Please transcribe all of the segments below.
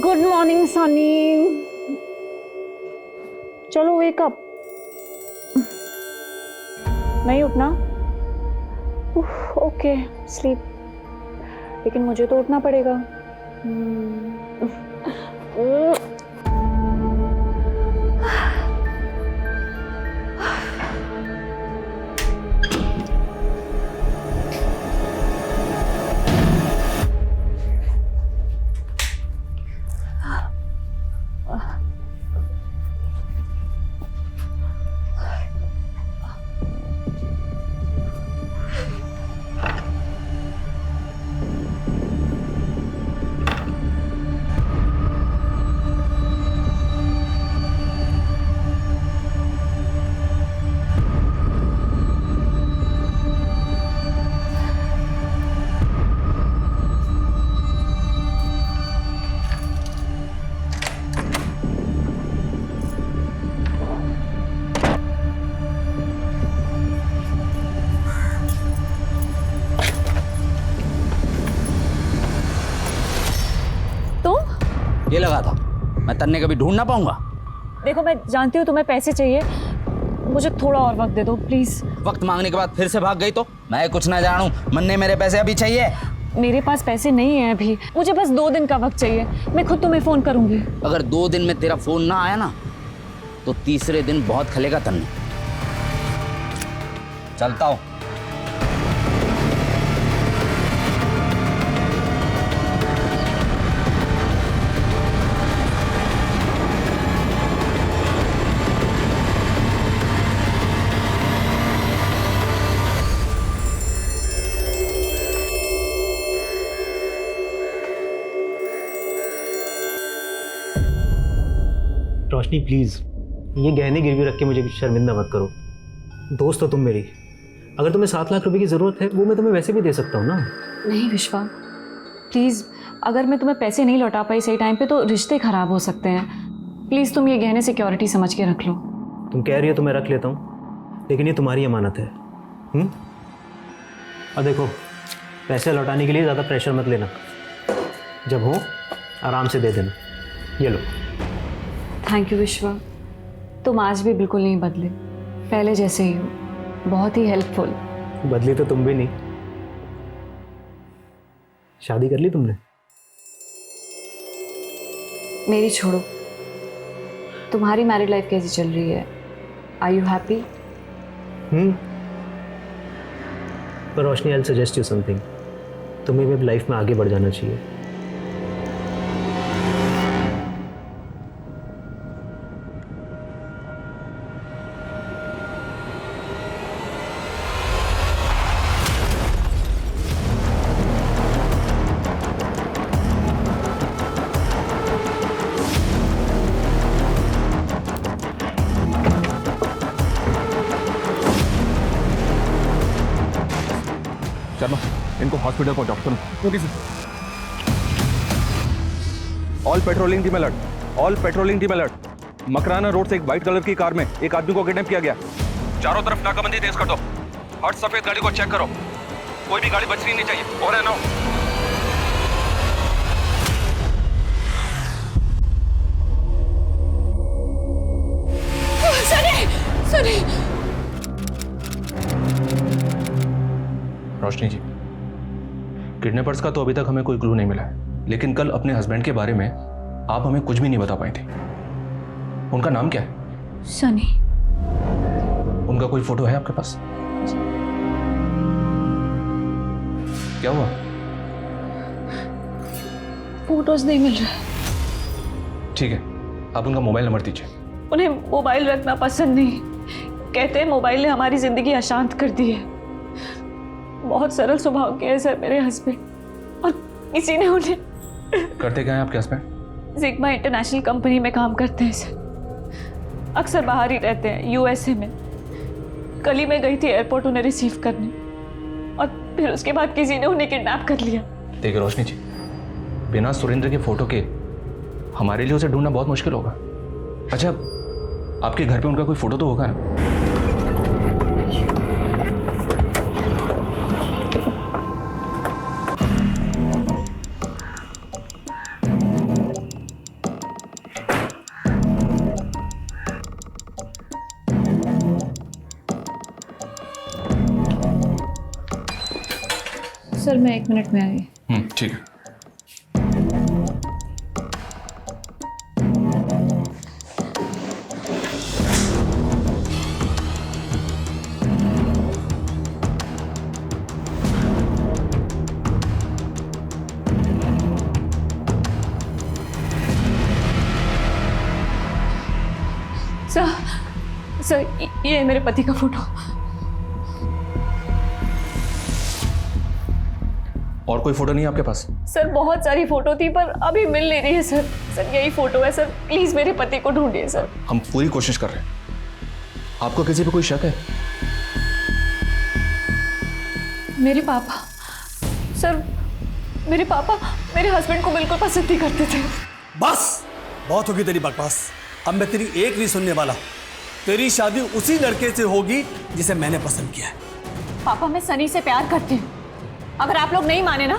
Good morning Sunny. चलो wake up. नहीं उठना? ओके स्लीप, लेकिन मुझे तो उठना पड़ेगा। ये लगा था मैं तन्ने कभी ढूंढ ना पाऊंगा। देखो मैं जानती हूँ तुम्हें पैसे चाहिए, मुझे थोड़ा और वक्त दे दो प्लीज। वक्त मांगने के बाद फिर से भाग गई तो मैं कुछ ना जानूं। मन्ने मेरे पैसे अभी चाहिए। मेरे पास पैसे नहीं है अभी, मुझे बस 2 दिन का वक्त चाहिए। मैं खुद तुम्हें फोन करूंगी। अगर 2 दिन में तेरा फोन ना आया ना तो तीसरे दिन बहुत खलेगा तन्ने। चलता हूं। रोशनी प्लीज़, ये गहने गिरवी रख के मुझे शर्मिंदा मत करो। दोस्त हो तुम मेरी। अगर तुम्हें 7 लाख रुपए की ज़रूरत है वो मैं तुम्हें वैसे भी दे सकता हूँ ना। नहीं विश्वा प्लीज़, अगर मैं तुम्हें पैसे नहीं लौटा पाई सही टाइम पे तो रिश्ते ख़राब हो सकते हैं। प्लीज़ तुम ये गहने सिक्योरिटी समझ के रख लो। तुम कह रही हो तो मैं रख लेता हूँ, लेकिन ये तुम्हारी अमानत है। अब देखो, पैसे लौटाने के लिए ज़्यादा प्रेशर मत लेना। जब हो आराम से दे देना। ये लो। थैंक यू विश्वा, तुम आज भी बिल्कुल नहीं बदले, पहले जैसे ही हो। बहुत ही हेल्पफुल। बदली तो तुम भी नहीं। शादी कर ली तुमने? मेरी छोड़ो, तुम्हारी मैरिड लाइफ कैसी चल रही है? Are you happy? पर Roshni, I suggest you something. तुम्हें भी लाइफ में आगे बढ़ जाना चाहिए। शर्मा, इनको हॉस्पिटल पहुंचाओ। सुनो। Okay sir. All patrolling team alert, all patrolling team alert. Makrana road से एक व्हाइट कलर की कार में एक आदमी को किडनैप किया गया। चारों तरफ नाकाबंदी तेज कर दो। हर सफेद गाड़ी को चेक करो, कोई भी गाड़ी बचनी नहीं चाहिए। और है ना, रोशनी जी, किडनैपर्स का तो अभी तक हमें कोई क्लू नहीं मिला है, लेकिन कल अपने हस्बैंड के बारे में आप हमें कुछ भी नहीं बता पाई थी। उनका नाम क्या है? सनी। उनका कोई फोटो है आपके पास? क्या हुआ? फोटोज नहीं मिल रहा। ठीक है, आप उनका मोबाइल नंबर दीजिए। उन्हें मोबाइल रखना पसंद नहीं, कहते हैं मोबाइल ने हमारी जिंदगी अशांत कर दी है। बहुत सरल स्वभाव के हैं सर मेरे हस्बैंड, और किसी ने उन्हें। करते क्या हैं आपके हस्बैंड? सिग्मा इंटरनेशनल कंपनी में काम करते हैं सर। अक्सर बाहर ही रहते हैं, यूएसए में। कल ही मैं गई थी एयरपोर्ट उन्हें रिसीव करने, और फिर उसके बाद किसी ने उन्हें किडनैप कर लिया। देखिए रोशनी जी, बिना सुरेंद्र के फोटो के हमारे लिए उसे ढूंढना बहुत मुश्किल होगा। अच्छा, आपके घर पे उनका कोई फोटो तो होगा ना? सर मैं 1 मिनट में आई। ठीक है। सर ये है मेरे पति का फोटो। और कोई फोटो नहीं है आपके पास? सर बहुत सारी फोटो थी पर अभी मिल नहीं रही है सर। सर यही फोटो है सर, प्लीज मेरे पति को ढूंढिए सर। हम पूरी कोशिश कर रहे हैं। आपको किसी पे कोई शक है? मेरे पापा सर, मेरे पापा मेरे हस्बैंड को बिल्कुल पसंद नहीं करते थे। बस बहुत होगी तेरी बकवास। अब मैं तेरी एक नहीं सुनने वाला। तेरी शादी उसी लड़के से होगी जिसे मैंने पसंद किया है। पापा मैं सनी से प्यार करती हूँ। अगर आप लोग नहीं माने ना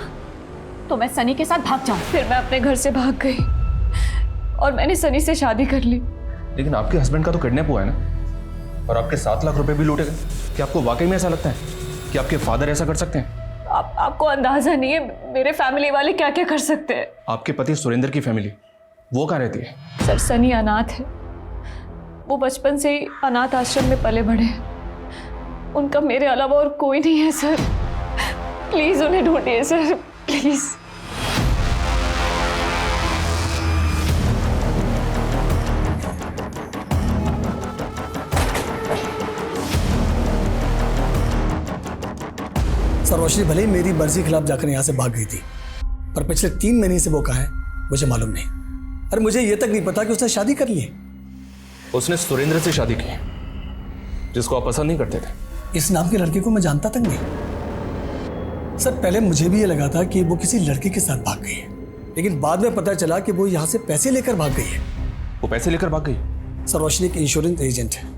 तो मैं सनी के साथ भाग जाऊँ। फिर मैं अपने घर से भाग गई और मैंने सनी से शादी कर ली। लेकिन आपके हस्बैंड का तो किडनैप हुआ है ना, और आपके 7 लाख रुपए भी लूटे गए। क्या आपको वाकई में ऐसा लगता है कि आपके फादर ऐसा कर सकते हैं? आपको अंदाजा नहीं है मेरे फैमिली वाले क्या क्या कर सकते हैं। आपके पति सुरेंद्र की फैमिली वो कहाँ रहती है? सर सनी अनाथ है। वो बचपन से ही अनाथ आश्रम में पले बढ़े हैं। उनका मेरे अलावा और कोई नहीं है सर। प्लीज उन्हें ढूंढिए सर, प्लीज। सर रोशनी भले ही मेरी मर्जी के खिलाफ जाकर यहाँ से भाग गई थी, पर पिछले 3 महीने से वो कहाँ है मुझे मालूम नहीं। अरे मुझे ये तक नहीं पता कि उसने शादी कर ली है। उसने सुरेंद्र से शादी की, जिसको आप पसंद नहीं करते थे। इस नाम के लड़के को मैं जानता तक नहीं। सर पहले मुझे भी ये लगा था कि वो किसी लड़के के साथ भाग गई है, लेकिन बाद में पता चला कि वो यहाँ से पैसे लेकर भाग गई है। वो पैसे लेकर भाग गई? सर रोशनी एक इंश्योरेंस एजेंट है।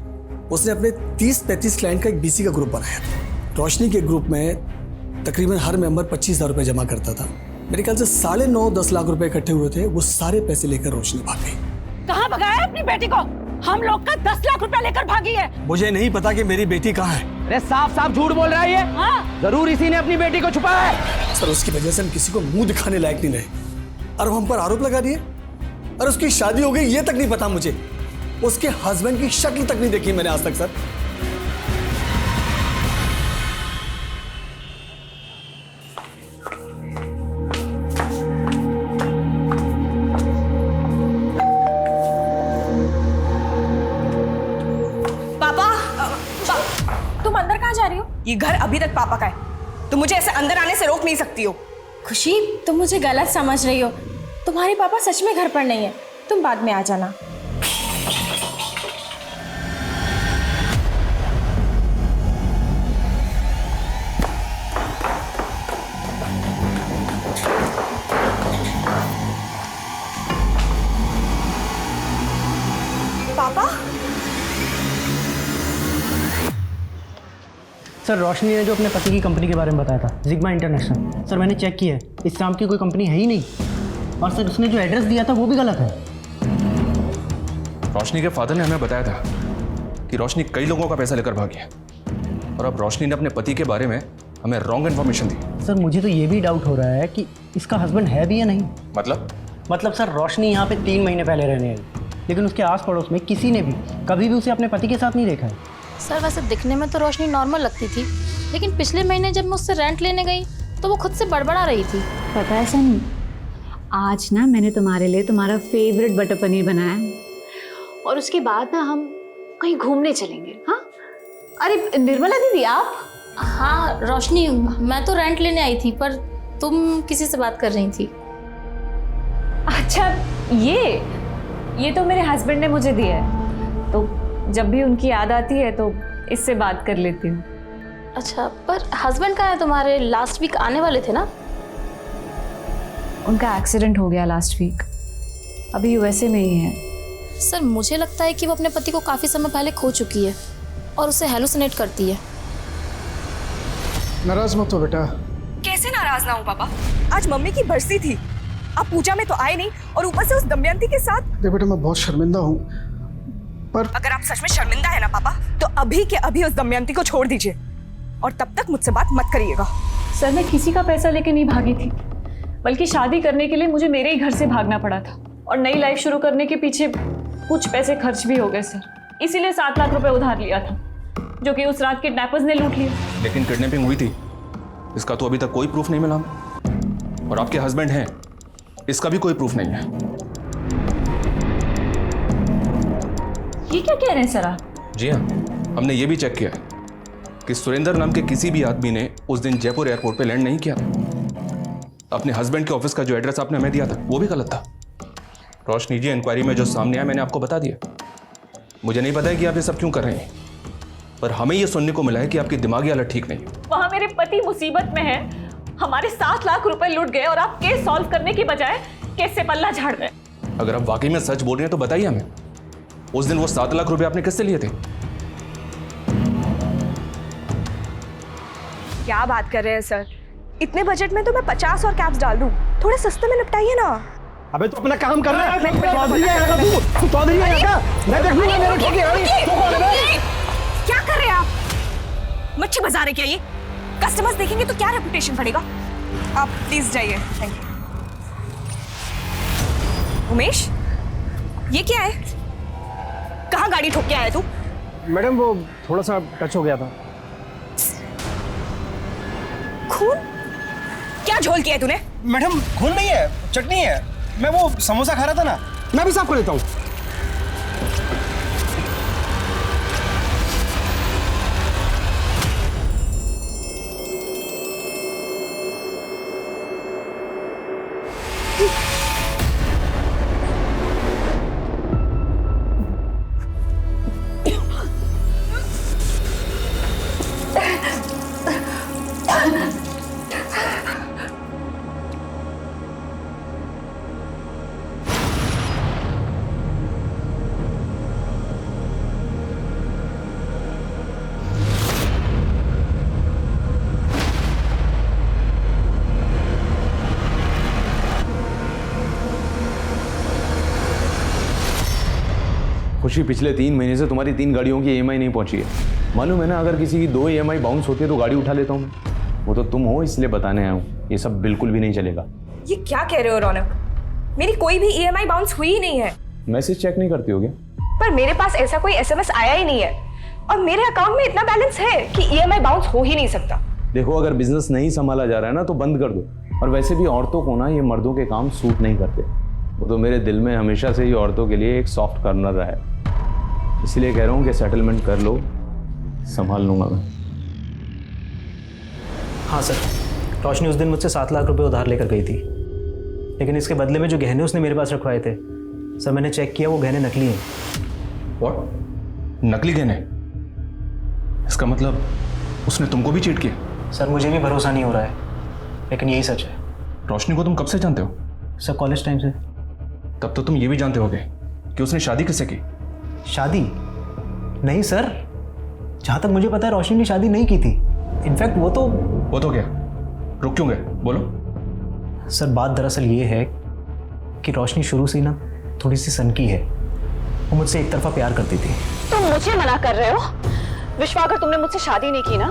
उसने अपने 30-35 क्लाइंट का एक बीसी का ग्रुप बनाया था। रोशनी के ग्रुप में तकरीबन हर मेंबर 25,000 रुपये जमा करता था। मेरे ख्याल से 9.5-10 लाख रुपए इकट्ठे हुए थे। वो सारे पैसे लेकर रोशनी भाग गई। कहाँ भगाया अपनी बेटी को? हम लोग का 10 लाख रुपया लेकर भागी है। मुझे नहीं पता कि मेरी बेटी कहाँ है। अरे साफ साफ झूठ बोल रहा है ये। हाँ? जरूर इसी ने अपनी बेटी को छुपाया है। सर उसकी वजह से हम किसी को मुंह दिखाने लायक नहीं रहे और वो हम पर आरोप लगा दिए। और उसकी शादी हो गई ये तक नहीं पता मुझे। उसके हस्बैंड की शक्ल तक नहीं देखी मैंने आज तक। सर तुम अंदर कहाँ जा रही हो? ये घर अभी तक पापा का है। तुम मुझे ऐसे अंदर आने से रोक नहीं सकती हो। खुशी तुम मुझे गलत समझ रही हो। तुम्हारे पापा सच में घर पर नहीं है। तुम बाद में आ जाना। पापा सर रोशनी ने जो अपने पति की कंपनी के बारे में बताया था, जिग्मा इंटरनेशनल, सर मैंने चेक किया है, इस नाम की कोई कंपनी है ही नहीं। और सर उसने जो एड्रेस दिया था वो भी गलत है। रोशनी के फादर ने हमें बताया था कि रोशनी कई लोगों का पैसा लेकर भागी है, और अब रोशनी ने अपने पति के बारे में हमें रॉन्ग इन्फॉर्मेशन दी। सर मुझे तो ये भी डाउट हो रहा है कि इसका हस्बैंड है भी या नहीं। मतलब सर रोशनी यहाँ पे 3 महीने पहले रहने आई, लेकिन उसके आस पड़ोस में किसी ने भी कभी भी उसे अपने पति के साथ नहीं देखा है। सर वैसे दिखने में तो रोशनी नॉर्मल लगती थी, लेकिन पिछले महीने जब मैं उससे रेंट लेने गई तो वो खुद से बड़बड़ा रही थी। पता है सनी, आज ना मैंने तुम्हारे लिए तुम्हारा फेवरेट बटर पनीर बनाया है, और उसके बाद ना हम कहीं घूमने चलेंगे। हाँ अरे निर्मला दीदी आप? हाँ रोशनी, मैं तो रेंट लेने आई थी, पर तुम किसी से बात कर रही थी। अच्छा ये तो मेरे हस्बैंड ने मुझे दिया है, तो जब भी उनकी याद आती है तो इससे बात कर लेती हूँ। अच्छा, पर हस्बैंड कहाँ है तुम्हारे? लास्ट वीक आने वाले थे ना? उनका एक्सीडेंट हो गया लास्ट वीक, अभी यूएसए में ही है। सर मुझे लगता है कि वो अपने पति को काफ़ी समय पहले खो चुकी है और उसे हेलुसिनेट करती है। नाराज मत हो बेटा। कैसे नाराज ना हूँ पापा? आज मम्मी की बरसी थी, आप पूजा में तो आए नहीं, और ऊपर से उस दमयंती के साथ। देख बेटा मैं बहुत शर्मिंदा हूँ, पर अगर आप सच में शर्मिंदा है ना पापा, तो अभी के अभी उस दमयंती को छोड़ दीजिए और तब तक मुझसे बात मत करिएगा। सर मैं किसी का पैसा लेके नहीं भागी थी, बल्कि शादी करने के लिए मुझे मेरे ही घर से भागना पड़ा था और नई लाइफ शुरू करने के पीछे कुछ पैसे खर्च भी हो गए सर। इसीलिए 7 लाख रुपए उधार लिया था, जो कि उस रात किडनैपर्स ने लूट लिया। लेकिन किडनैपिंग हुई थी इसका तो अभी तक कोई प्रूफ नहीं मिला, और आपके हस्बैंड हैं इसका भी कोई प्रूफ नहीं है। ये क्या कह रहे हैं सर आप? जी हाँ, हमने ये भी चेक किया है कि सुरेंद्र नाम के किसी भी आदमी ने उस दिन जयपुर एयरपोर्ट पे लैंड नहीं किया। अपने हस्बैंड के ऑफिस का जो एड्रेस आपने हमें दिया था वो भी गलत था। रोशनी जी, इंक्वायरी में जो सामने आया मैंने आपको बता दिया। मुझे नहीं पता है कि आप ये सब क्यों कर रहे हैं, पर हमें ये सुनने को मिला है कि आपकी दिमागी हालत ठीक नहीं है। वहां मेरे पति मुसीबत में है, हमारे 7 लाख रुपए लूट गए और आप केस सॉल्व करने की बजाय केस से पल्ला झाड़ रहे हैं। अगर आप वाकई में सच बोल रहे हैं तो बताइए हमें, उस दिन वो 7 लाख रुपए आपने किससे लिए थे? क्या बात कर रहे हैं सर, इतने बजट में तो मैं 50 और कैप्स डाल दूं, थोड़े सस्ते में निपटाइए ना। अबे तू अपना काम कर रहा है। चौधरी आएगा तू चौधरी आएगा, मैं देख लूंगा मेरे ठोकी गाड़ी। तू कौन है? क्या कर रहे हैं आप? मच्छी बाजार है क्या ये? कस्टमर्स देखेंगे तो क्या रेपुटेशन पड़ेगा। आप प्लीज जाइए, थैंक यू। उमेश, ये क्या है? कहाँ गाड़ी ठोक के आया तू? मैडम वो थोड़ा सा टच हो गया था। खून? क्या झोल किया है तूने? मैडम खून नहीं है, चटनी है। मैं वो समोसा खा रहा था ना, मैं भी साफ कर देता हूँ। खुशी, पिछले 3 महीने से तुम्हारी 3 गाड़ियों की EMI नहीं पहुंची है। मालूम है ना, अगर किसी की 2 EMI बाउंस होती है तो गाड़ी उठा लेता हूँ मैं। वो तो तुम हो, इसलिए बताने आया हूँ। ये सब बिल्कुल भी नहीं चलेगा। ये क्या कह रहे हो रौनक? मेरी कोई भी EMI बाउंस हुई ही नहीं है। मैसेज चेक नहीं करती हो क्या? पर मेरे पास ऐसा कोई SMS आया ही नहीं है, और मेरे अकाउंट में इतना बैलेंस है कि EMI बाउंस हो ही नहीं सकता। देखो, अगर बिजनेस नहीं संभाला जा रहा है ना तो बंद कर दो। और वैसे भी औरतों को ना ये मर्दों के काम सूट नहीं करते। वो तो मेरे दिल में हमेशा से ही औरतों के लिए एक सॉफ्ट कॉर्नर रहा है। इसलिए कह रहा हूँ कि सेटलमेंट कर लो, संभाल लूंगा मैं। हाँ सर, रोशनी उस दिन मुझसे 7 लाख रुपए उधार लेकर गई थी, लेकिन इसके बदले में जो गहने उसने मेरे पास रखवाए थे सर, मैंने चेक किया, वो गहने नकली हैं। व्हाट? नकली गहने? इसका मतलब उसने तुमको भी चीट किया? सर मुझे भी भरोसा नहीं हो रहा है, लेकिन यही सच है। रोशनी को तुम कब से जानते हो? सर कॉलेज टाइम से। तब तो तुम ये भी जानते होगे कि उसने शादी किससे की? शादी? नहीं सर, जहाँ तक मुझे पता है रोशनी ने शादी नहीं की थी। इनफैक्ट वो तो क्या? रुक क्यों गए? बोलो। सर बात दरअसल ये है कि रोशनी शुरू से ना थोड़ी सी सनकी है। वो मुझसे एक तरफा प्यार करती थी। तुम मुझे मना कर रहे हो? विश्वा, अगर तुमने मुझसे शादी नहीं की ना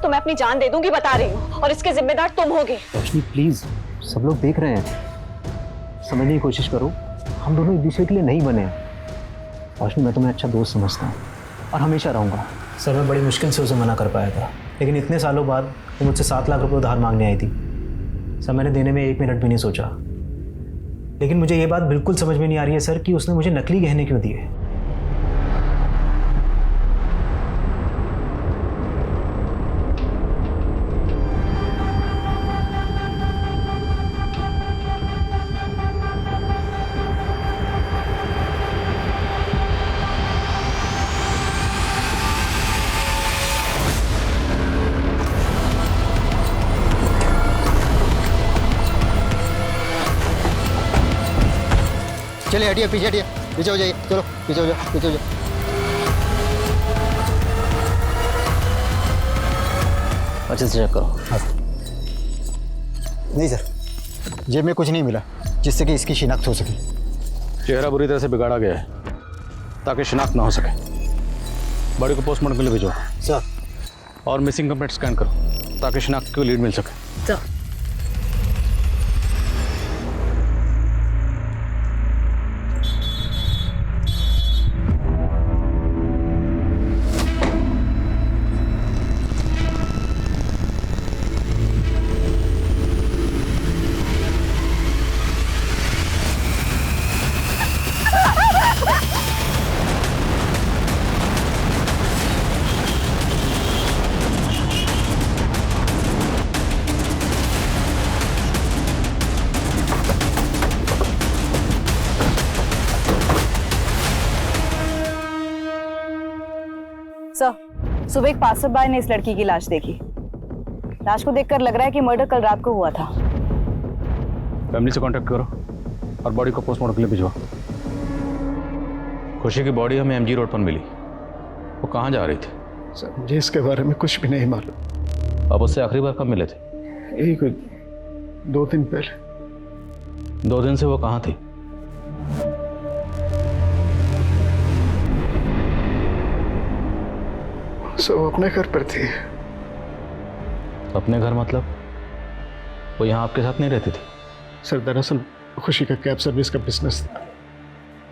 तो मैं अपनी जान दे दूंगी, बता रही हूँ, और इसके जिम्मेदार तुम होगे। रोशनी प्लीज, सब लोग देख रहे हैं, समझने की कोशिश करो। हम दोनों एक दूसरे के लिए नहीं बने हैं। रोशनी, मैं तुम्हें अच्छा दोस्त समझता हूँ और हमेशा रहूँगा। सर मैं बड़ी मुश्किल से उसे मना कर पाया था, लेकिन इतने सालों बाद वो मुझसे 7 लाख रुपए उधार मांगने आई थी। सर मैंने देने में 1 मिनट भी नहीं सोचा, लेकिन मुझे ये बात बिल्कुल समझ में नहीं आ रही है सर कि उसने मुझे नकली गहने क्यों दिए। चलिए हटिए, पीछे हटिए, पीछे हो जाइए। चलो पीछे हो जाओ, पीछे हो जाओ। अच्छे से चेक करो। नहीं सर, जेब में कुछ नहीं मिला जिससे कि इसकी शिनाख्त हो सके। चेहरा बुरी तरह से बिगाड़ा गया है ताकि शिनाख्त ना हो सके। बॉडी को पोस्टमार्टम के लिए भेजो सर। और मिसिंग कंप्लेंट स्कैन करो ताकि शिनाख्त की लीड मिल सके। तो सर, सुबह एक पासर बाय ने इस लड़की की लाश देखी। लाश को देखकर लग रहा है कि मर्डर कल रात को हुआ था। फैमिली से कांटेक्ट करो और बॉडी को पोस्टमार्टम के लिए भिजवाओ। खुशी की बॉडी हमें एमजी रोड पर मिली। वो कहाँ जा रही थी? सर मुझे इसके बारे में कुछ भी नहीं मालूम। आप उससे आखिरी बार कब मिले थे? यही कोई 2 दिन पहले। 2 दिन से वो कहाँ थी? सो वो अपने घर पर थी। अपने घर मतलब? वो यहाँ आपके साथ नहीं रहती थी? सर दरअसल खुशी का कैब सर्विस का बिजनेस था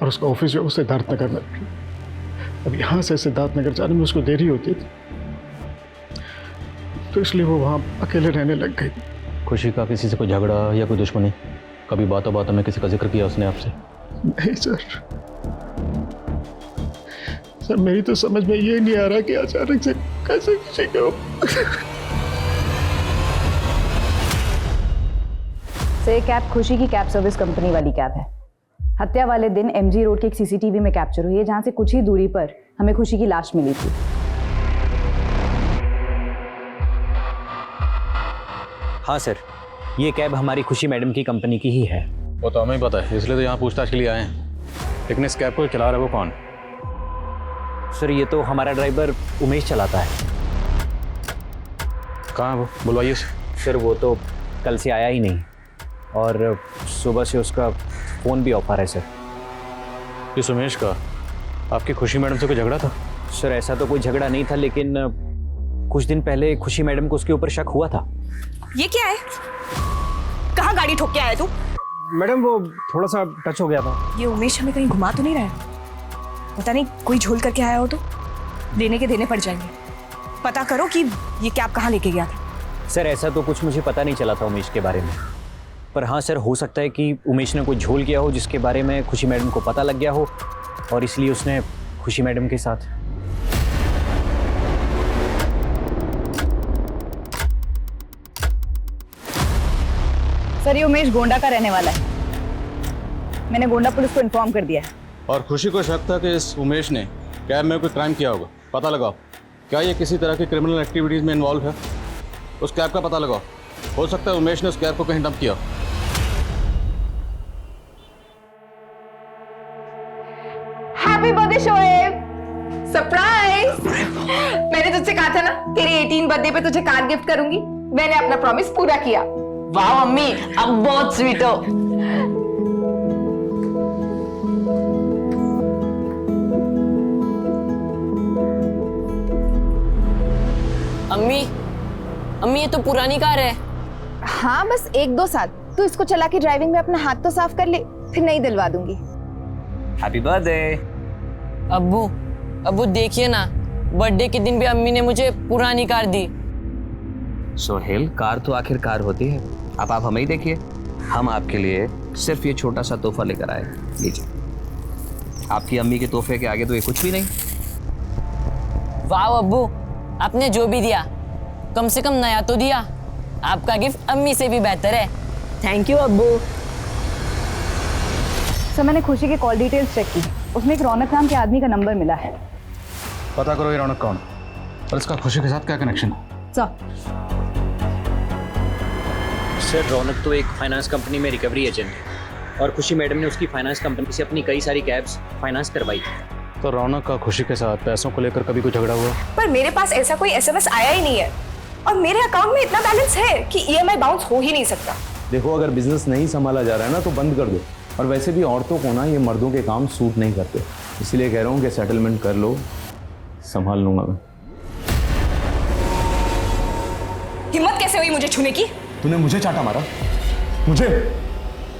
और उसका ऑफिस जो है वो सिद्धार्थनगर में। अब यहाँ से सिद्धार्थनगर जाने में उसको देरी होती थी, तो इसलिए वो वहाँ अकेले रहने लग गई। खुशी का किसी से कोई झगड़ा या कोई दुश्मनी? कभी बातों बातों में किसी का जिक्र किया उसने आपसे? नहीं सर, मेरी तो समझ में ये नहीं आ रहा कि अचानक से कैसे खुशी को। सर ये कैब खुशी की कैब सर्विस कंपनी वाली कैब है। हत्या वाले दिन एमजी रोड के एक सीसीटीवी में कैप्चर हुई है, जहां से कुछ ही दूरी पर हमें खुशी की लाश मिली थी। हाँ सर, ये कैब हमारी खुशी मैडम की कंपनी की ही है। वो तो हमें ही पता है, इसलिए तो यहाँ पूछताछ के लिए आए हैं। लेकिन इस कैब को चला रहा है वो कौन? सर ये तो हमारा ड्राइवर उमेश चलाता है। कहाँ है वो? बुलवाइए उसे। सर वो तो कल से आया ही नहीं और सुबह से उसका फ़ोन भी ऑफ आ रहा है सर। इस उमेश का आपकी खुशी मैडम से कोई झगड़ा था? सर ऐसा तो कोई झगड़ा नहीं था, लेकिन कुछ दिन पहले खुशी मैडम को उसके ऊपर शक हुआ था। ये क्या है? कहाँ गाड़ी ठोक के आया तू? मैडम वो थोड़ा सा टच हो गया था। ये उमेश हमें कहीं घुमा तो नहीं रहा है? पता नहीं कोई झोल करके आया हो तो लेने के देने पड़ जाएंगे। पता करो कि ये कैब कहाँ लेके गया था। सर ऐसा तो कुछ मुझे पता नहीं चला था उमेश के बारे में, पर हाँ सर हो सकता है कि उमेश ने कोई झोल किया हो जिसके बारे में खुशी मैडम को पता लग गया हो और इसलिए उसने खुशी मैडम के साथ। सर ये उमेश गोंडा का रहने वाला है। मैंने गोंडा पुलिस को इन्फॉर्म कर दिया है। और खुशी को शक था कि इस उमेश ने कैब में कोई क्राइम किया होगा। पता लगाओ, क्या ये किसी तरह की क्रिमिनल एक्टिविटीज में इन्वॉल्व है? उस कैब का पता लगाओ। हो सकता है उमेश ने उस कैब को कहीं डंप किया। Happy birthday Shoaib! सरप्राइज! मैंने तुझसे कहा था ना तेरे 18 बर्थडे पे तुझे कार गिफ्ट करूंगी। मैंने अपना प्रॉमिस पूरा किया। वाह मम्मी, अब बहुत स्वीट हो। अम्मी ये तो पुरानी कार है। हाँ बस 1-2 साल। तू इसको चला के ड्राइविंग में अपना हाथ तो साफ कर ले, फिर नई दिलवा दूंगी। Happy birthday. अब्बू देखिए ना, बर्थडे के दिन भी अम्मी ने मुझे पुरानी कार दी। सोहेल, कार तो आखिर कार होती है। अब आप हमें ही देखिए, हम आपके लिए सिर्फ ये छोटा सा तोहफा लेकर आए। लीजिए, आपकी अम्मी के तोहफे के आगे तो ये कुछ भी नहीं। वाह अब्बू, आपने जो भी दिया कम से कम नया तो दिया। आपका गिफ्ट अम्मी से भी बेहतर है। थैंक यू अब्बू। सर मैंने खुशी के कॉल डिटेल्स चेक की, उसमें एक रौनक नाम के आदमी का नंबर मिला है। पता करो ये रौनक कौन और इसका खुशी के साथ क्या कनेक्शन है? सर रौनक तो एक फाइनेंस कंपनी में रिकवरी एजेंट है और खुशी मैडम ने उसकी फाइनेंस कंपनी से अपनी कई सारी कैब्स फाइनेंस करवाई थी। तो रौनक का खुशी के साथ पैसों को लेकर कभी कोई झगड़ा हुआ? पर मेरे पास ऐसा कोई एसएमएस आया ही नहीं है और मेरे अकाउंट में इतना बैलेंस है कि ईएमआई बाउंस हो ही नहीं सकता। देखो, अगर बिजनेस नहीं संभाला जा रहा है ना तो बंद कर दो। और वैसे भी औरतों को ना ये मर्दों के काम सूट नहीं करते, इसलिए कह रहा हूँ कि सेटलमेंट कर लो, संभाल लूंगा मैं। हिम्मत कैसे हुई मुझे छूने की? तूने मुझे चाटा मारा, मुझे।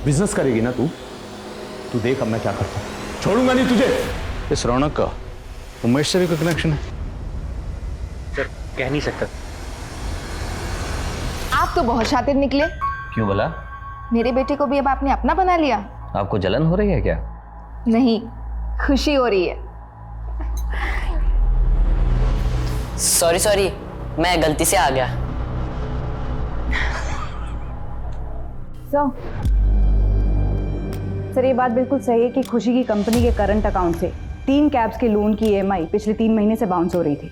बिजनेस करेगी ना तू देख अब मैं क्या करता हूं। छोड़ूंगा नहीं तुझे। इस रौनक का उमेश से भी कोई कनेक्शन है? सर कह नहीं सकता। आप तो बहुत शातिर निकले। क्यों बोला? मेरे बेटे को भी अब आपने अपना बना लिया। आपको जलन हो रही है क्या? नहीं, खुशी हो रही है। सॉरी, मैं गलती से आ गया। सर ये बात बिल्कुल सही है कि खुशी की कंपनी के करंट अकाउंट से 3 कैब्स के लोन की EMI पिछले 3 महीने से बाउंस हो रही थी।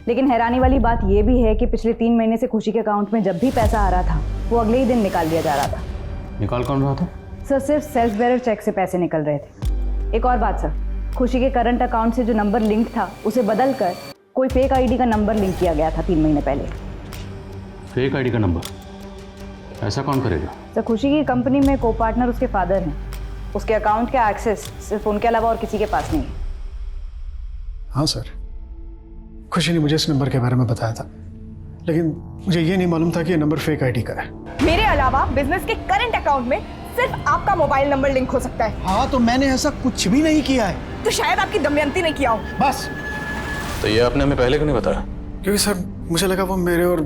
लेकिन हैरानी वाली बात यह भी है कि पिछले 3 महीने से खुशी के अकाउंट में जब भी पैसा आ रहा था वो अगले ही दिन निकाल लिया जा रहा था। निकाल कौन रहा था? सर सिर्फ सेल्फ बेरर चेक से पैसे निकल रहे थे। एक और बात सर, खुशी के करंट अकाउंट से जो नंबर लिंक था उसे बदल कर कोई फेक ID का नंबर लिंक किया गया था 3 महीने पहले। फेक ID का नंबर? ऐसा कौन करेगा? सर खुशी की कंपनी में को पार्टनर उसके फादर हैं। उसके अकाउंट का एक्सेस सिर्फ उनके अलावा और किसी के पास नहीं है। हाँ सर, खुशी ने मुझे इस नंबर के बारे में बताया था, लेकिन मुझे ये नहीं मालूम था कि ये नंबर फेक ID का है। मेरे अलावा बिजनेस के करंट अकाउंट में सिर्फ आपका मोबाइल नंबर लिंक हो सकता है। हाँ तो मैंने ऐसा कुछ भी नहीं किया है। तो शायद आपकी दमयंती ने किया हो। बस। तो ये आपने हमें पहले क्यों नहीं बताया? क्योंकि सर मुझे लगा वो मेरे और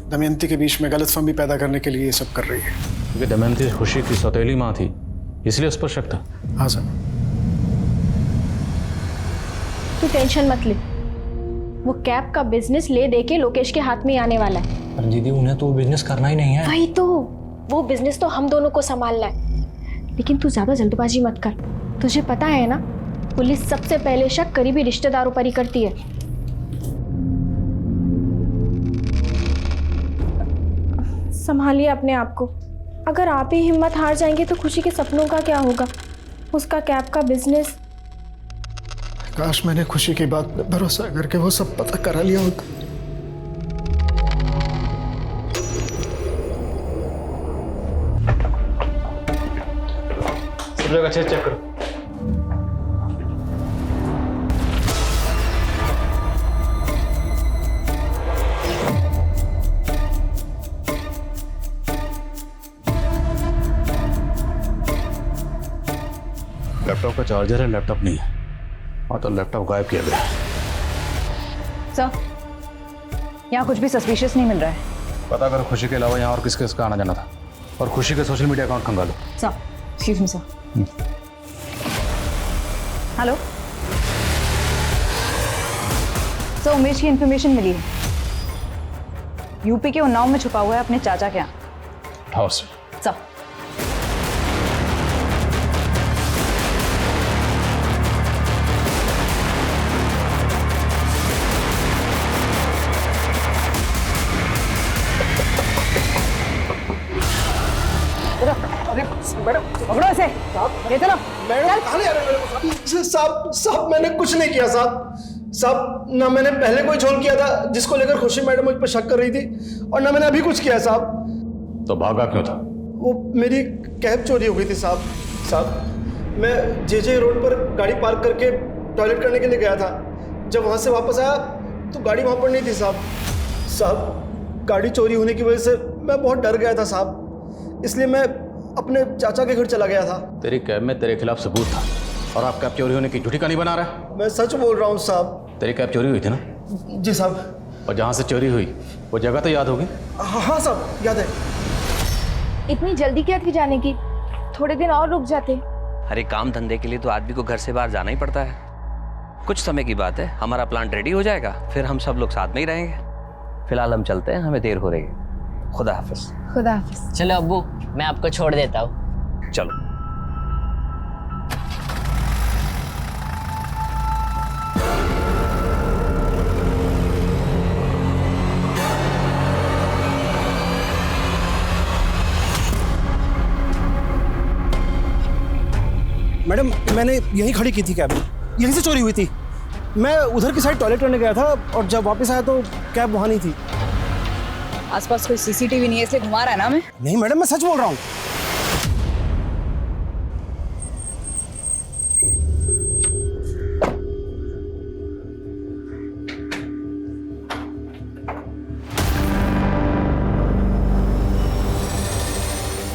दमयंती के बीच में गलतफहमी पैदा करने के लिए ये सब कर रही है। क्योंकि दमयंती खुशी की सौतेली माँ थी, इसलिए उस पर शक था। हाँ सर। तू टेंशन मत ले, वो कैब का बिजनेस ले दे के लोकेश के हाथ में आने वाला है। पर दीदी उन्हें तो बिजनेस करना ही नहीं है। वही तो, वो बिजनेस तो हम दोनों को संभालना है। लेकिन तू ज्यादा जल्दबाजी मत कर। तुझे पता है ना, पुलिस सबसे पहले शक करीबी रिश्तेदारों पर ही करती है। संभालिए अपने आप को। अगर आप ही हिम्मत हार जाएंगे तो खुशी के सपनों का क्या होगा? उसका कैब का बिजनेस। काश मैंने खुशी की बात पे भरोसा करके वो सब पता करा लिया होता। सब लोग अच्छे से चेक करो। लैपटॉप का चार्जर है, लैपटॉप नहीं है। हाँ तो लैपटॉप गायब किया गया। सर यहाँ कुछ भी सस्पिशियस नहीं मिल रहा है। पता करो खुशी के अलावा यहाँ और किसके इसका आना जाना था, और खुशी के सोशल मीडिया अकाउंट खंगालो। Sir excuse me sir. Hello sir, Umesh की इंफॉर्मेशन मिली है। यूपी के उन्नाव में छुपा हुआ है अपने चाचा के यहाँ। हाउस सर मैडम पकड़ो इसे, ले चलो। मैडम कहाँ ले आ रहे हैं मेरे को? साहब मैंने कुछ नहीं किया साहब ना मैंने पहले कोई झोल किया था जिसको लेकर खुशी मैडम मुझ पर शक कर रही थी, और ना मैंने अभी कुछ किया साहब। तो भागा क्यों था? वो मेरी कैब चोरी हो गई थी साहब। मैं जे रोड पर गाड़ी पार्क करके टॉयलेट करने के लिए गया था। जब वहाँ से वापस आया तो गाड़ी वहाँ पर नहीं थी साहब। गाड़ी चोरी होने की वजह से मैं बहुत डर गया था साहब, इसलिए मैं अपने चाचा के घर चला गया था। तेरी कैब में तेरे खिलाफ सबूत था, और आप कैब चोरी होने की झूठी कहानी बना रहा है। मैं सच बोल रहा हूँ साहब। तेरी कैब चोरी हुई थी ना? जी साहब। और जहाँ से चोरी हुई वो जगह तो याद होगी? हाँ साहब याद है। इतनी जल्दी क्या थी जाने की? थोड़े दिन और रुक जाते। अरे काम धंधे के लिए तो आदमी को घर से बाहर जाना ही पड़ता है। कुछ समय की बात है, हमारा प्लान रेडी हो जाएगा, फिर हम सब लोग साथ में ही रहेंगे। फिलहाल हम चलते हैं, हमें देर हो रही है। खुदा हाफिज। खुदा हाफिज। चलो अब्बू, मैं आपको छोड़ देता हूँ। चलो। मैडम मैंने यहीं खड़ी की थी कैब, यहीं से चोरी हुई थी। मैं उधर की साइड टॉयलेट करने गया था, और जब वापस आया तो कैब वहाँ नहीं थी। आसपास कोई CCTV नहीं है इसलिए घुमा रहा है ना मैं? नहीं मैडम, मैं सच बोल रहा हूँ।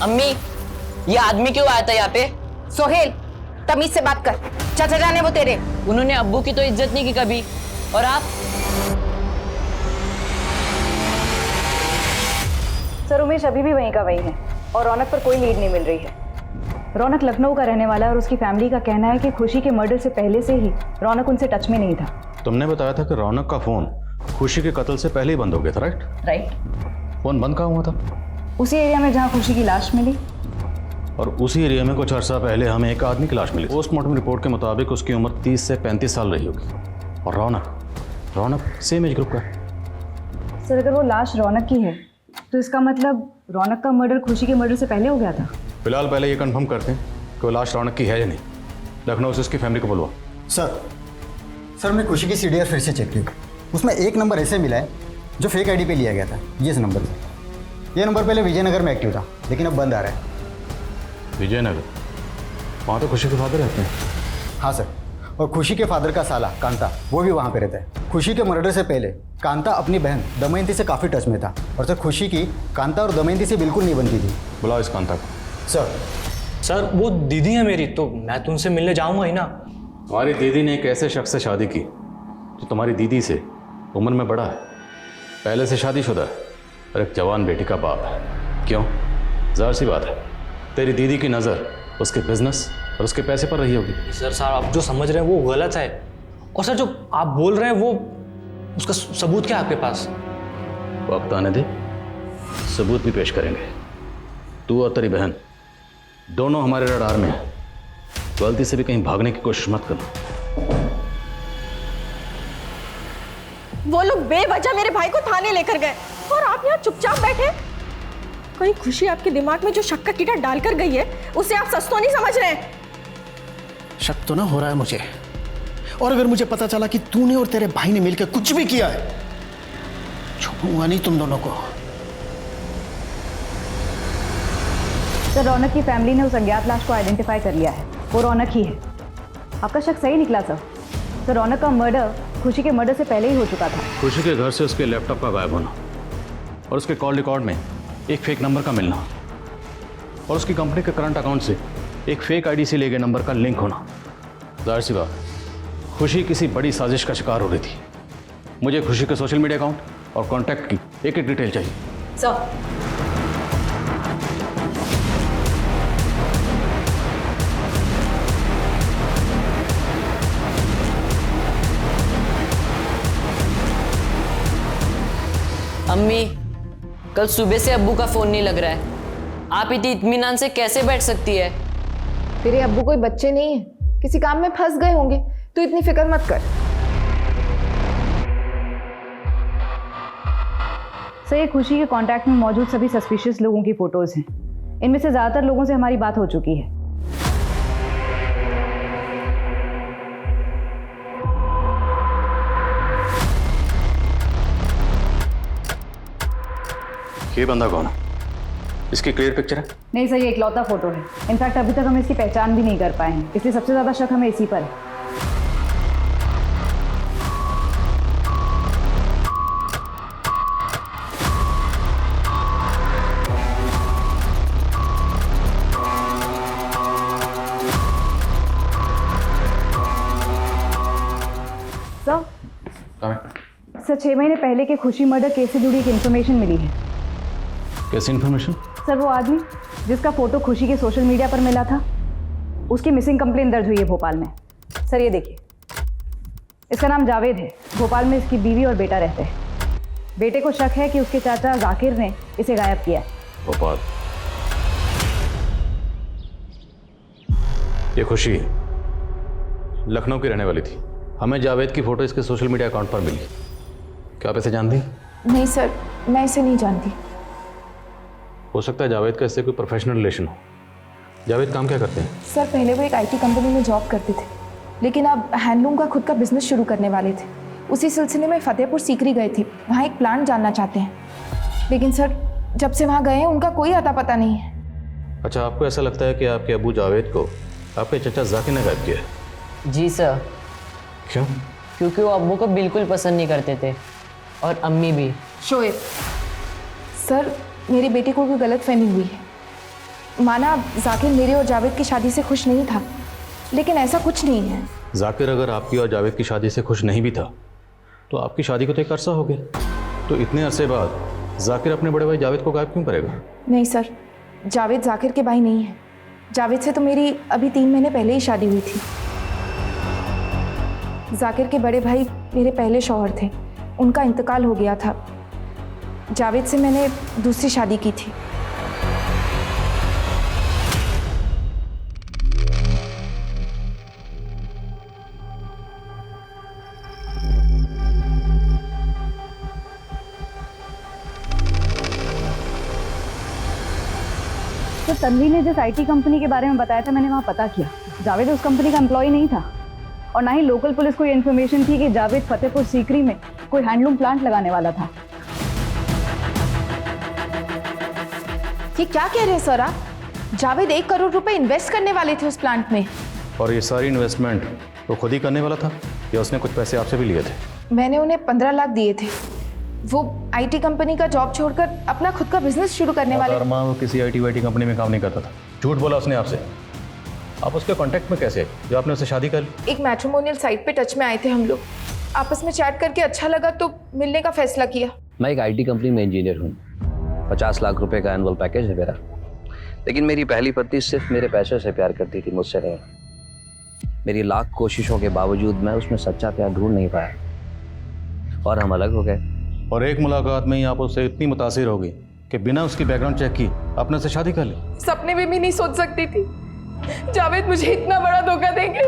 अम्मी, ये आदमी क्यों आया था यहाँ पे? सोहेल, तमीज से बात कर। चाचा जाने वो तेरे। उन्होंने अब्बू की तो इज्जत नहीं की कभी, और आप? सर उमेश अभी भी वहीं का वहीं है और रौनक पर कोई लीड नहीं मिल रही है। रौनक लखनऊ का रहने वाला है और उसकी फैमिली का कहना है कि खुशी के मर्डर से पहले से ही रौनक उनसे टच में नहीं था। तुमने बताया था कि रौनक का फोन खुशी के कत्ल से पहले ही बंद हो गया था, राइट? फोन बंद कहाँ हुआ था? उसी एरिया में जहाँ खुशी की लाश मिली। और उसी एरिया में कुछ अर्सा पहले हमें एक आदमी की लाश मिली। पोस्टमार्टम रिपोर्ट के मुताबिक उसकी उम्र 30 से 35 साल रही होगी। और रौनक सेम एज ग्रुप का। सर अगर वो लाश रौनक की है तो इसका मतलब रौनक का मर्डर खुशी के मर्डर से पहले हो गया था। फिलहाल पहले ये कंफर्म करते हैं कि वो लाश रौनक की है या नहीं। लखनऊ से उसकी फैमिली को बुलवा। सर हमने खुशी की सीडीआर फिर से चेक की। उसमें एक नंबर ऐसे मिला है जो फेक आईडी पे लिया गया था, ये इस नंबर पे। ये नंबर पहले विजयनगर में एक्टिव था लेकिन अब बंद आ रहा है। विजयनगर? वहाँ तो खुशी के फादर रहते हैं। हाँ सर, और खुशी के फादर का साला कांता वो भी वहाँ पे रहता है। खुशी के मर्डर से पहले कांता अपनी बहन दमयंती से काफ़ी टच में था और सर खुशी की कांता और दमयंती से बिल्कुल नहीं बनती थी। बुलाओ इस कांता को। सर वो दीदी है मेरी, तो मैं तो उनसे मिलने जाऊंगा ही ना। तुम्हारी दीदी ने एक ऐसे शख्स से शादी की जो तुम्हारी दीदी से उम्र में बड़ा है, पहले से शादीशुदा है और एक जवान बेटी का बाप है। क्यों? ज़ाहिर सी बात है तेरी दीदी की नज़र उसके बिजनेस और उसके पैसे पर रही होगी। सर आप जो समझ रहे हैं वो गलत है, और सर जो आप बोल रहे हैं वो उसका सबूत क्या है आपके पास? वक्त आने दे, सबूत भी पेश करेंगे। तू और तेरी बहन दोनों हमारे रडार में हैं। गलती से भी कहीं भागने की कोशिश मत करना। वो लोग बेवजह मेरे भाई को थाने लेकर गए और आप यहाँ चुपचाप बैठे। कहीं खुशी आपके दिमाग में जो शक का कीड़ा डालकर गई है उसे आप सच तो नहीं समझ रहे हैं? शक तो ना हो रहा है मुझे, और अगर मुझे पता चला कि तूने और तेरे भाई ने मिलकर कुछ भी किया है, छोड़ूंगा नहीं तुम दोनों को। सर रौनक की फैमिली ने उस अज्ञात लाश को आइडेंटिफाई कर लिया है, वो रौनक ही है। आपका शक सही निकला सर। सर रौनक का मर्डर खुशी के मर्डर से पहले ही हो चुका था। खुशी के घर से उसके लैपटॉप का गायब होना और उसके कॉल रिकॉर्ड में एक फेक नंबर का मिलना और उसकी कंपनी के करंट अकाउंट से एक फेक आईडी से लिए गए नंबर का लिंक होना। जाहिर सी बात, खुशी किसी बड़ी साजिश का शिकार हो रही थी। मुझे खुशी के सोशल मीडिया अकाउंट और कॉन्टैक्ट की एक एक डिटेल चाहिए। सर अम्मी, कल सुबह से अब्बू का फोन नहीं लग रहा है। आप इतनी इत्मीनान से कैसे बैठ सकती है? तेरे अब्बू कोई बच्चे नहीं है, किसी काम में फंस गए होंगे, तू इतनी फिक्र मत कर। सर ये खुशी के कांटेक्ट में मौजूद सभी सस्पिशियस लोगों की फोटोज हैं। इनमें से ज़्यादातर लोगों से हमारी बात हो चुकी है। ये बंदा कौन है? इसकी क्लियर पिक्चर है? नहीं सर, ये इकलौता फोटो है। इनफैक्ट अभी तक हम इसकी पहचान भी नहीं कर पाए हैं, इसलिए सबसे ज़्यादा शक हमें इसी पर है। सर 6 महीने पहले के खुशी मर्डर केस से जुड़ी एक इन्फॉर्मेशन मिली है। कैसी इन्फॉर्मेशन? सर वो आदमी जिसका फोटो खुशी के सोशल मीडिया पर मिला था, उसकी मिसिंग कंप्लेंट दर्ज हुई है भोपाल में। सर ये देखिए, इसका नाम जावेद है। भोपाल में इसकी बीवी और बेटा रहते हैं। बेटे को शक है कि उसके चाचा जाकिर ने इसे गायब किया है। भोपाल? ये खुशी लखनऊ की रहने वाली थी। हमें जावेद की फोटो इसके सोशल मीडिया अकाउंट पर मिली। क्या आप इसे जानती? नहीं सर, मैं इसे नहीं जानती। हो सकता है जावेद का इससे कोई प्रोफेशनल रिलेशन हो। जावेद काम क्या करते हैं? सर पहले वो एक आईटी कंपनी में जॉब करते थे, लेकिन अब हैंडलूम का खुद का बिजनेस शुरू करने वाले थे। उसी सिलसिले में फतेहपुर सीकरी गए थे, वहाँ एक प्लांट जानना चाहते हैं। लेकिन सर जब से वहाँ गए हैं उनका कोई अता पता नहीं है। अच्छा, आपको ऐसा लगता है कि आपके अबू जावेद को आपके चचा जाकिर ने गायब किया है? जी सर। क्यों? क्योंकि वो अब्बू को बिल्कुल पसंद नहीं करते थे, और अम्मी भी। शोएब, सर मेरी बेटी को कोई गलत फहमी हुई है। माना जाकिर मेरे और जावेद की शादी से खुश नहीं था, लेकिन ऐसा कुछ नहीं है। जाकिर अगर आपकी और जावेद की शादी से खुश नहीं भी था तो आपकी शादी को तो एक अरसा हो गया, तो इतने अरसे बाद जाकिर अपने बड़े भाई जावेद को गायब क्यों करेगा? नहीं सर, जावेद जाकिर के भाई नहीं है। जावेद से तो मेरी अभी 3 महीने पहले ही शादी हुई थी। जाकिर के बड़े भाई मेरे पहले शौहर थे, उनका इंतकाल हो गया था। जावेद से मैंने दूसरी शादी की थी। तो तन्वी ने जिस आईटी कंपनी के बारे में बताया था, मैंने वहाँ पता किया। जावेद उस कंपनी का एम्प्लॉय नहीं था और ना ही लोकल पुलिस को ये इन्फॉर्मेशन थी कि जावेद फतेहपुर सीकरी में कोई हैंडलूम प्लांट लगाने वाला था। ये क्या कह रहे हैं सर आप? जावेद 1 करोड़ रुपए इन्वेस्ट करने वाले थे उस प्लांट में। और ये सारी इन्वेस्टमेंट वो खुद ही करने वाला था या उसने कुछ पैसे आपसे भी लिए थे? मैंने उन्हें 15 लाख दिए थे। वो आईटी कंपनी का जॉब छोड़कर अपना खुद का बिजनेस शुरू करने वाले। वो किसी आईटी कंपनी में काम नहीं करता था, झूठ बोला उसने आपसे। आप उसके कांटेक्ट में कैसे जो आपने उससे शादी कर ली? एक मैट्रिमोनियल साइट पे टच में आए थे हम लोग, आपस में चैट करके अच्छा लगा तो मिलने का फैसला किया। मैं एक आईटी कंपनी में इंजीनियर हूँ, 50 लाख रुपए का एनुअल पैकेज है मेरा। लेकिन मेरी पहली पत्नी सिर्फ मेरे पैसे से प्यार करती थी, मुझसे नहीं। मेरी लाख कोशिशों के बावजूद मैं उसमें सच्चा प्यार ढूंढ नहीं पाया और हम अलग हो गए। और एक मुलाकात में ही आप उससे इतनी मुतासिर हो गई कि बिना उसकी बैकग्राउंड चेक की आपने उससे शादी कर ली। सपने में भी नहीं सोच सकती थी जावेद मुझे इतना बड़ा धोखा देंगे।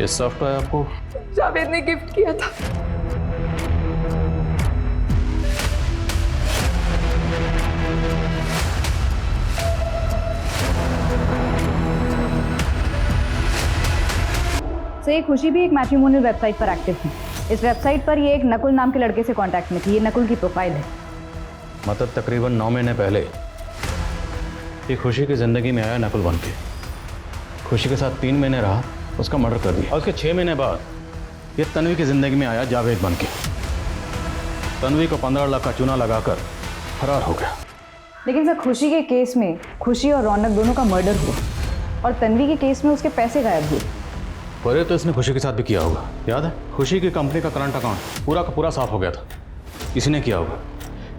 ये सॉफ्टवेयर आपको जावेद ने गिफ्ट किया था। तो ये खुशी भी एक मैट्रिमोनियल वेबसाइट पर एक्टिव थी। इस वेबसाइट पर ये एक नकुल नाम के लड़के से कांटेक्ट में थी। ये नकुल की प्रोफाइल है। मतलब तकरीबन 9 महीने पहले ये खुशी की ज़िंदगी में आया नकुल बन के, खुशी के साथ 3 महीने रहा, उसका मर्डर कर दिया और उसके 6 महीने बाद ये तन्वी की ज़िंदगी में आया जावेद बन के। तन्वी को 15 लाख का चूना लगाकर फरार हो गया। लेकिन सर, खुशी के केस में खुशी और रौनक दोनों का मर्डर हुआ और तन्वी के केस में उसके पैसे गायब हुए। पर तो इसने खुशी के साथ भी किया होगा, याद है? खुशी की कंपनी का करंट अकाउंट पूरा का पूरा साफ हो गया था, इसी ने किया होगा।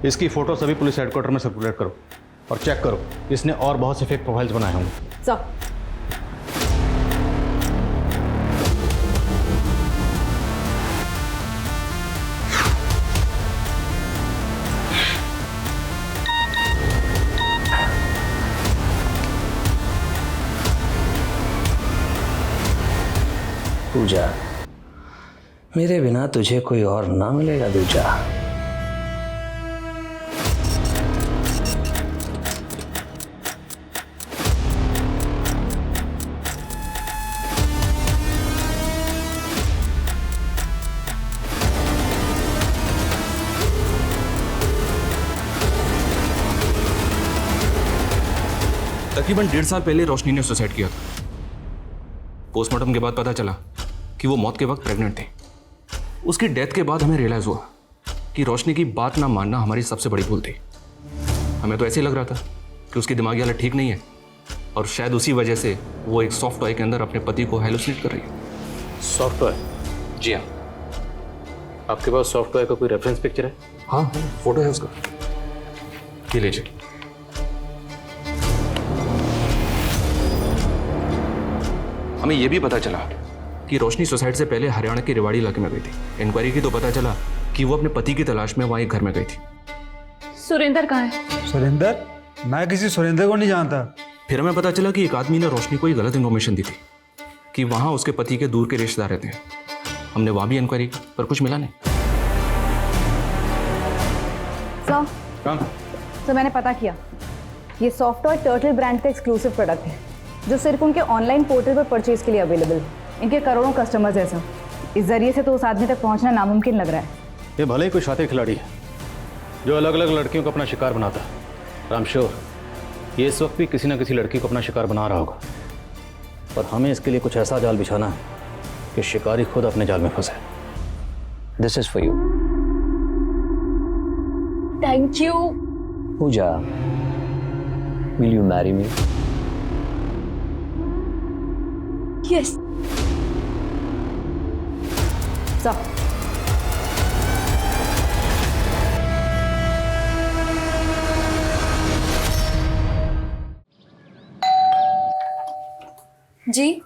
इसकी फ़ोटो सभी पुलिस हेडक्वार्टर में सर्कुलेट करो और चेक करो, इसने और बहुत से फेक प्रोफाइल्स बनाए होंगे। सर, दूजा, मेरे बिना तुझे कोई और ना मिलेगा दूजा। तकरीबन 1.5 साल पहले रोशनी ने सुसाइड किया था। पोस्टमार्टम के बाद पता चला कि वो मौत के वक्त प्रेग्नेंट थी। उसकी डेथ के बाद हमें रियलाइज हुआ कि रोशनी की बात ना मानना हमारी सबसे बड़ी भूल थी। हमें तो ऐसे ही लग रहा था कि उसकी दिमागी हालत ठीक नहीं है और शायद उसी वजह से वो एक सॉफ्ट टॉय के अंदर अपने पति को हेलुसिनेट कर रही है। Soft toy? जी हाँ। आपके पास सॉफ्ट टॉय का कोई रेफरेंस पिक्चर है? हाँ, फोटो है उसका, ये लीजिए। हमें यह भी पता चला कि रोशनी सुसाइड से पहले हरियाणा के रेवाड़ी इलाके में गई थी। इंक्वायरी की तो पता चला कि वो अपने पति की तलाश में वहां एक घर में गई थी। सुरेंद्र कहाँ है? सुरेंद्र? मैं किसी सुरेंद्र को नहीं जानता। फिर हमें पता चला कि एक आदमी ने रोशनी को ये गलत इन्फॉर्मेशन दी थी कि वहां उसके पति के दूर के रिश्तेदार रहते हैं। हमने वहां भी इंक्वायरी की पर कुछ मिला नहीं। सर, मैंने पता किया। ये सॉफ्टवेयर टर्टल ब्रांड का एक्सक्लूसिव प्रोडक्ट है जो सिर्फ उनके ऑनलाइन पोर्टल पर परचेज के लिए अवेलेबल है। इनके करोड़ों कस्टमर्स हैं सर। इस जरिए से तो उस आदमी तक पहुंचना नामुमकिन लग रहा है। ये भले ही कोई शातिर खिलाड़ी है जो अलग अलग लड़कियों को अपना शिकार बनाता है। आई एम श्योर ये इस वक्त भी किसी ना किसी लड़की को अपना शिकार बना रहा होगा। पर हमें इसके लिए कुछ ऐसा जाल बिछाना है कि शिकारी खुद अपने जाल में फंसे। This is for you. Thank you. Puja, will you marry me? Yes. जी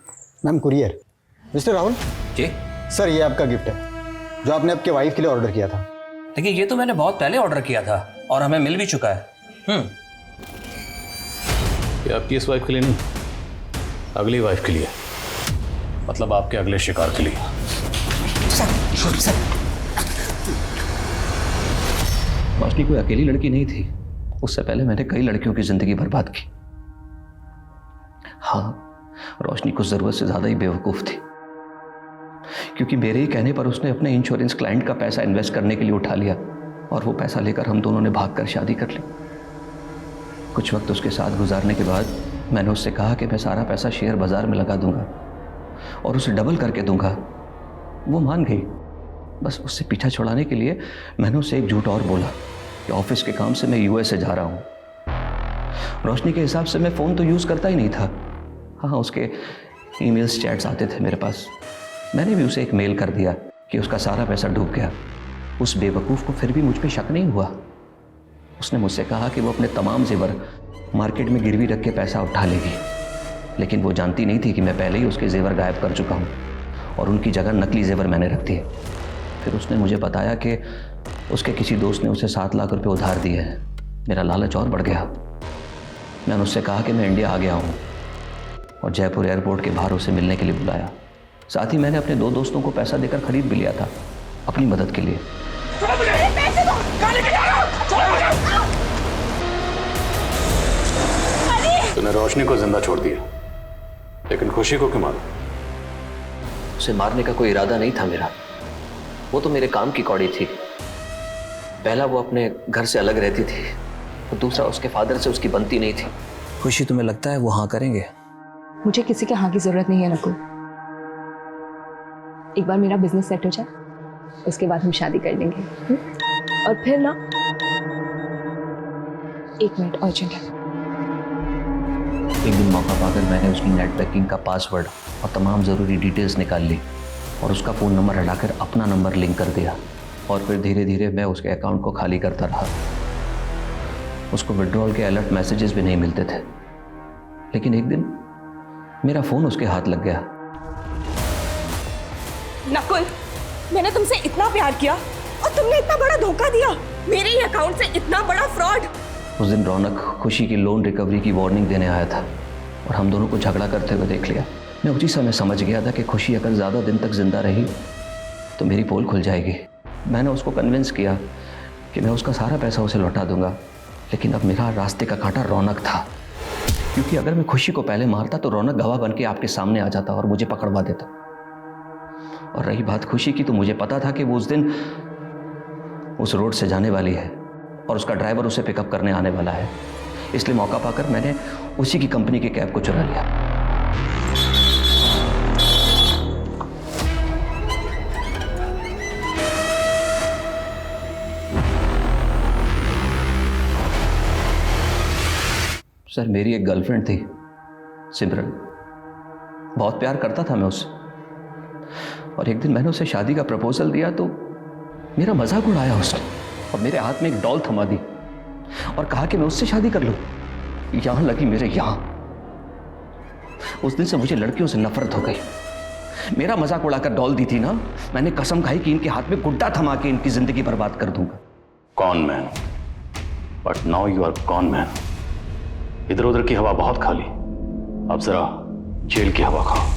ma'am, courier. Mr Rahul ji sir, ये आपका गिफ्ट है जो आपने आपके वाइफ के लिए ऑर्डर किया था। देखिए, ये तो मैंने बहुत पहले ऑर्डर किया था और हमें मिल भी चुका है। ये आपकी इस वाइफ के लिए नहीं, अगली वाइफ के लिए, मतलब आपके अगले शिकार के लिए। रोशनी कोई अकेली लड़की नहीं थी। उससे पहले मैंने कई लड़कियों की जिंदगी बर्बाद की। हाँ, रोशनी कुछ जरूरत से ज्यादा ही बेवकूफ थी, क्योंकि मेरे ही कहने पर उसने अपने इंश्योरेंस क्लाइंट का पैसा इन्वेस्ट करने के लिए उठा लिया और वो पैसा लेकर हम दोनों ने भागकर शादी कर ली। कुछ वक्त उसके साथ गुजारने के बाद मैंने उससे कहा कि मैं सारा पैसा शेयर बाजार में लगा दूंगा और उसे डबल करके दूंगा। वो मान गई। बस उससे पीछा छुड़ाने के लिए मैंने उसे एक झूठ और बोला कि ऑफिस के काम से मैं यूएसए जा रहा हूँ। रोशनी के हिसाब से मैं फ़ोन तो यूज़ करता ही नहीं था। हाँ, उसके ईमेल्स, चैट्स आते थे मेरे पास। मैंने भी उसे एक मेल कर दिया कि उसका सारा पैसा डूब गया। उस बेवकूफ़ को फिर भी मुझ पे शक नहीं हुआ। उसने मुझसे कहा कि वो अपने तमाम जेवर मार्केट में गिरवी रख के पैसा उठा लेगी, लेकिन वो जानती नहीं थी कि मैं पहले ही उसके जेवर गायब कर चुका हूँ और उनकी जगह नकली जेवर मैंने रख दिए। फिर उसने मुझे बताया कि उसके किसी दोस्त ने उसे 7 लाख रुपए उधार दिए हैं। मेरा लालच और बढ़ गया। मैंने उससे कहा कि मैं इंडिया आ गया हूँ और जयपुर एयरपोर्ट के बाहर उसे मिलने के लिए बुलाया। साथ ही मैंने अपने 2 दोस्तों को पैसा देकर खरीद भी लिया था अपनी मदद के लिए। तूने रोशनी को जिंदा छोड़ दिया, लेकिन खुशी को क्यों मारा? उसे मारने का कोई इरादा नहीं था मेरा। वो तो मेरे काम की कौड़ी थी। पहला वो अपने घर से अलग रहती थी और दूसरा उसके फादर से उसकी बनती नहीं थी। खुशी, तुम्हें लगता है वो हाँ करेंगे? मुझे किसी के हाँ की जरूरत नहीं है नकुल। एक बार मेरा बिजनेस सेट हो जाए, उसके बाद हम शादी कर लेंगे। और फिर ना, 1 मिनट अर्जेंट है। एक दिन मौका पाकर मैंने उसकी नेट बैंकिंग का पासवर्ड और तमाम ज़रूरी डिटेल्स निकाल ली और उसका फ़ोन नंबर हटाकर अपना नंबर लिंक कर दिया। और फिर धीरे धीरे मैं उसके अकाउंट को खाली करता रहा। उसको विड्रॉल के अलर्ट मैसेजेस भी नहीं मिलते थे। लेकिन एक दिन मेरा फ़ोन उसके हाथ लग गया। नकुल, मैंने तुमसे इतना प्यार किया और तुमने इतना बड़ा धोखा दिया। मेरे ही अकाउंट से इतना बड़ा फ्रॉड। उस दिन रौनक खुशी की लोन रिकवरी की वार्निंग देने आया था और हम दोनों को झगड़ा करते हुए देख लिया। मैं उसी समय समझ गया था कि खुशी अगर ज़्यादा दिन तक जिंदा रही तो मेरी पोल खुल जाएगी। मैंने उसको कन्विंस किया कि मैं उसका सारा पैसा उसे लौटा दूंगा, लेकिन अब मेरा रास्ते का कांटा रौनक था, क्योंकि अगर मैं खुशी को पहले मारता तो रौनक गवाह बन के आपके सामने आ जाता और मुझे पकड़वा देता। और रही बात खुशी की, तो मुझे पता था कि वो उस दिन उस रोड से जाने वाली है और उसका ड्राइवर उसे पिकअप करने आने वाला है। इसलिए मौका पाकर मैंने उसी की कंपनी के कैब को चुरा लिया। सर, मेरी एक गर्लफ्रेंड थी, सिमरन। बहुत प्यार करता था मैं उससे। और एक दिन मैंने उसे शादी का प्रपोजल दिया तो मेरा मजाक उड़ाया उसने और मेरे हाथ में एक डॉल थमा दी और कहा कि मैं उससे शादी कर लूं। यहां लगी मेरे यहां। उस दिन से मुझे लड़कियों से नफरत हो गई। मेरा मजाक उड़ाकर डॉल दी थी ना, मैंने कसम खाई कि इनके हाथ में गुड्डा थमा के इनकी जिंदगी बर्बाद कर दूंगा। Con man, but now you are con man. इधर उधर की हवा बहुत खाली, अब जरा जेल की हवा खाओ।